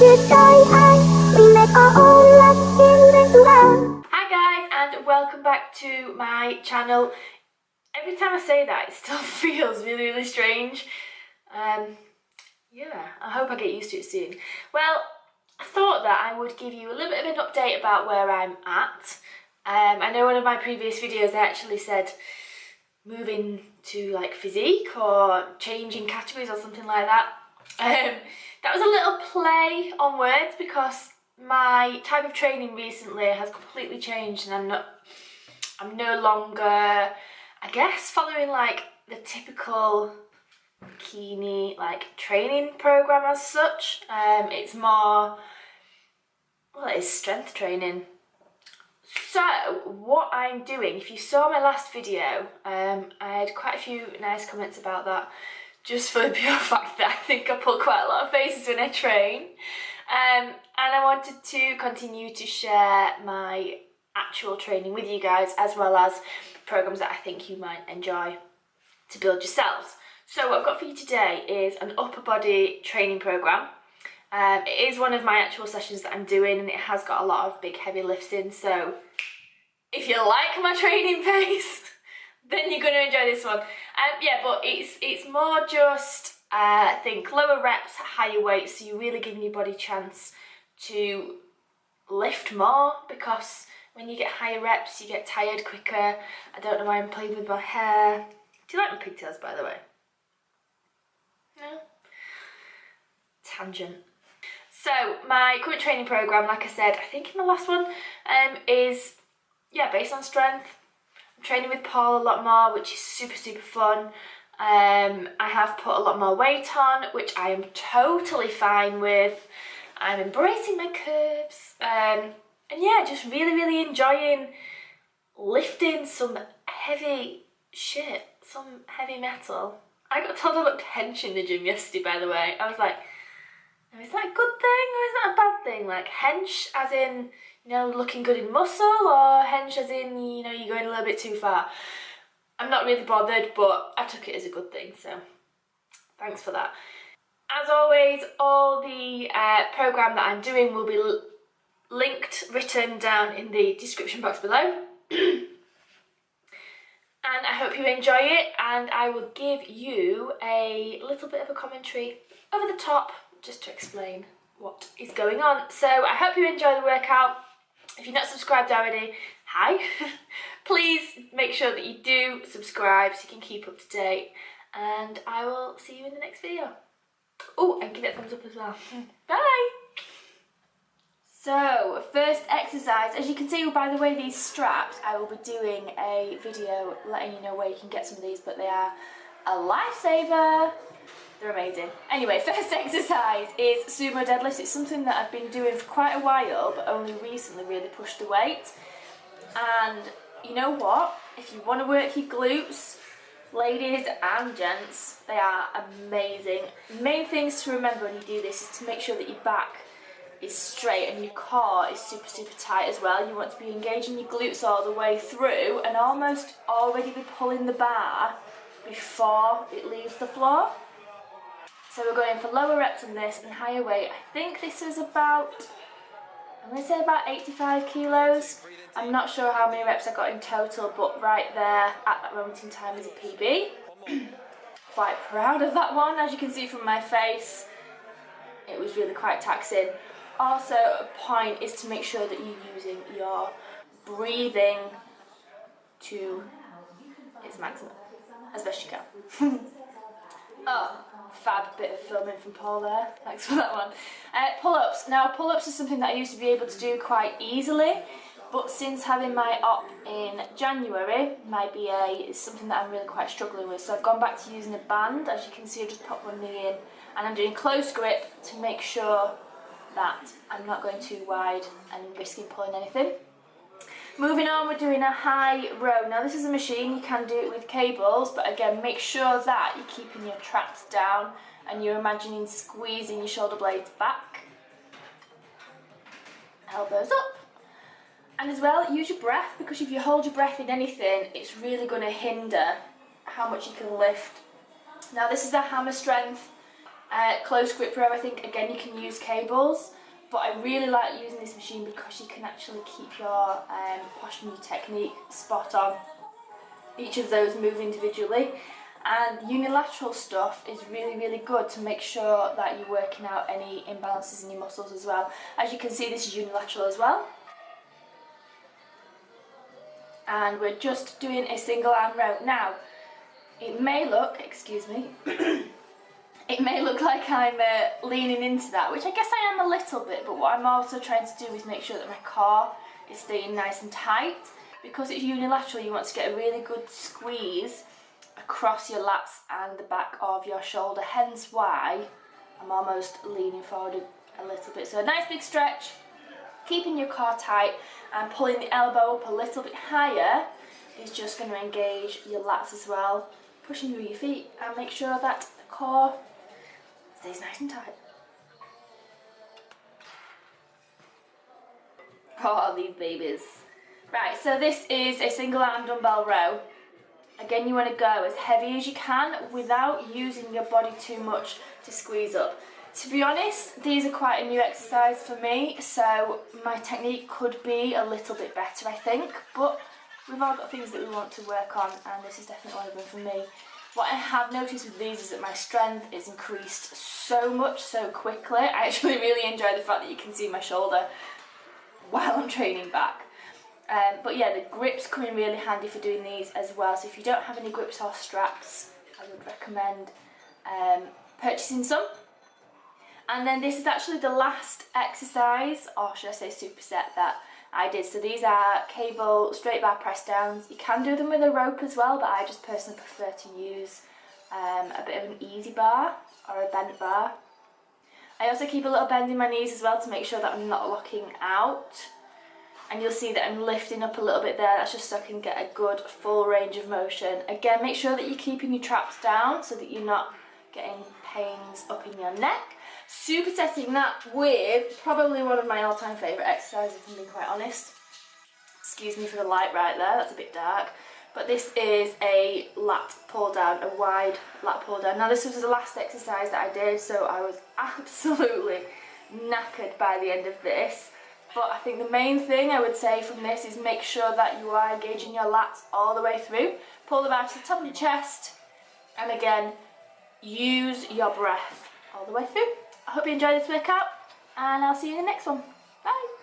Hi guys, and welcome back to my channel. Every time I say that, it still feels really strange. Yeah, I hope I get used to it soon. Well, I thought that I would give you a little bit of an update about where I'm at. I know one of my previous videos I actually said moving to like physique or changing categories or something like that. That was a little play on words because my type of training recently has completely changed, and I'm no longer, I guess, following like the typical bikini like training program as such. It's more, well, it's strength training. So what I'm doing, if you saw my last video, I had quite a few nice comments about that, just for the pure fact that I think I pull quite a lot of faces when I train. And I wanted to continue to share my actual training with you guys, as well as programs that I think you might enjoy to build yourselves. So what I've got for you today is an upper body training program. It is one of my actual sessions that I'm doing, and it has got a lot of big heavy lifts in, so if you like my training pace, then you're going to enjoy this one. Yeah, but it's more just, I think, lower reps, higher weights, so you're really giving your body a chance to lift more, because when you get higher reps, you get tired quicker. I don't know why I'm playing with my hair. Do you like my pigtails, by the way? No? Tangent. So my current training program, like I said, I think in my last one, is, yeah, based on strength. I'm training with Paul a lot more, which is super fun. I have put a lot more weight on, which I am totally fine with. I'm embracing my curves, and yeah, just really enjoying lifting some heavy shit, some heavy metal. I got told I looked hench in the gym yesterday, by the way. I was like, is that a good thing or is that a bad thing? Like hench as in, you know, looking good in muscle, or hench as in, you know, you're going a little bit too far? I'm not really bothered, but I took it as a good thing, so thanks for that. As always, all the program that I'm doing will be linked, written down in the description box below. And I hope you enjoy it, and I will give you a little bit of a commentary over the top, just to explain what is going on. So I hope you enjoy the workout. If you're not subscribed already, hi. Please make sure that you do subscribe so you can keep up to date, and I will see you in the next video. Oh, and give it a thumbs up as well. Bye! So, first exercise, as you can see by the way these straps, I will be doing a video letting you know where you can get some of these, but they are a lifesaver. They're amazing. Anyway, first exercise is sumo deadlift. It's something that I've been doing for quite a while, but only recently really pushed the weight. And you know what? If you want to work your glutes, ladies and gents, they are amazing. Main things to remember when you do this is to make sure that your back is straight and your core is super tight as well. You want to be engaging your glutes all the way through and almost already be pulling the bar before it leaves the floor. So we're going for lower reps on this and higher weight. I think this is about, I'm going to say about 85 kilos. I'm not sure how many reps I got in total, but right there at that moment in time is a PB. Quite proud of that one, as you can see from my face. It was really quite taxing. Also, a point is to make sure that you're using your breathing to its maximum, as best you can. Oh, fab bit of filming from Paul there. Thanks for that one. Pull-ups. Now, pull-ups is something that I used to be able to do quite easily, but since having my op in January, my BA is something that I'm really quite struggling with. So I've gone back to using a band. As you can see, I've just popped one knee in, and I'm doing close grip to make sure that I'm not going too wide and risking pulling anything. Moving on, we're doing a high row. Now this is a machine, you can do it with cables, but again, make sure that you're keeping your traps down and you're imagining squeezing your shoulder blades back. Elbows up. And as well, use your breath, because if you hold your breath in anything, it's really going to hinder how much you can lift. Now this is a hammer strength. Close grip row, I think, again, you can use cables, but I really like using this machine because you can actually keep your posture and your technique spot on. Each of those move individually, and unilateral stuff is really, really good to make sure that you're working out any imbalances in your muscles as well. As you can see, this is unilateral as well. And we're just doing a single arm row. Now, it may look, excuse me, it may look like I'm leaning into that, which I guess I am a little bit, but what I'm also trying to do is make sure that my core is staying nice and tight. Because it's unilateral, you want to get a really good squeeze across your lats and the back of your shoulder, hence why I'm almost leaning forward a little bit. So a nice big stretch, keeping your core tight and pulling the elbow up a little bit higher is just going to engage your lats as well, pushing through your feet and make sure that the core stays nice and tight. Oh, these babies. Right, so this is a single arm dumbbell row. Again, you want to go as heavy as you can without using your body too much to squeeze up. To be honest, these are quite a new exercise for me, so my technique could be a little bit better, I think, but we've all got things that we want to work on, and this is definitely one of them for me. What I have noticed with these is that my strength is increased so much, so quickly. I actually really enjoy the fact that you can see my shoulder while I'm training back. But yeah, the grips come in really handy for doing these as well, so if you don't have any grips or straps, I would recommend purchasing some. And then this is actually the last exercise, or should I say superset, that I did. So these are cable straight bar press downs. You can do them with a rope as well, but I just personally prefer to use a bit of an easy bar or a bent bar. I also keep a little bend in my knees as well to make sure that I'm not locking out. And you'll see that I'm lifting up a little bit there. That's just so I can get a good full range of motion. Again, make sure that you're keeping your traps down so that you're not getting pains up in your neck. Supersetting that with probably one of my all-time favourite exercises, if I'm being quite honest. Excuse me for the light right there, that's a bit dark. But this is a lat pull down, a wide lat pull down. Now this was the last exercise that I did, so I was absolutely knackered by the end of this. But I think the main thing I would say from this is make sure that you are engaging your lats all the way through. Pull them out to the top of your chest. And again, use your breath all the way through. I hope you enjoyed this workout, and I'll see you in the next one. Bye!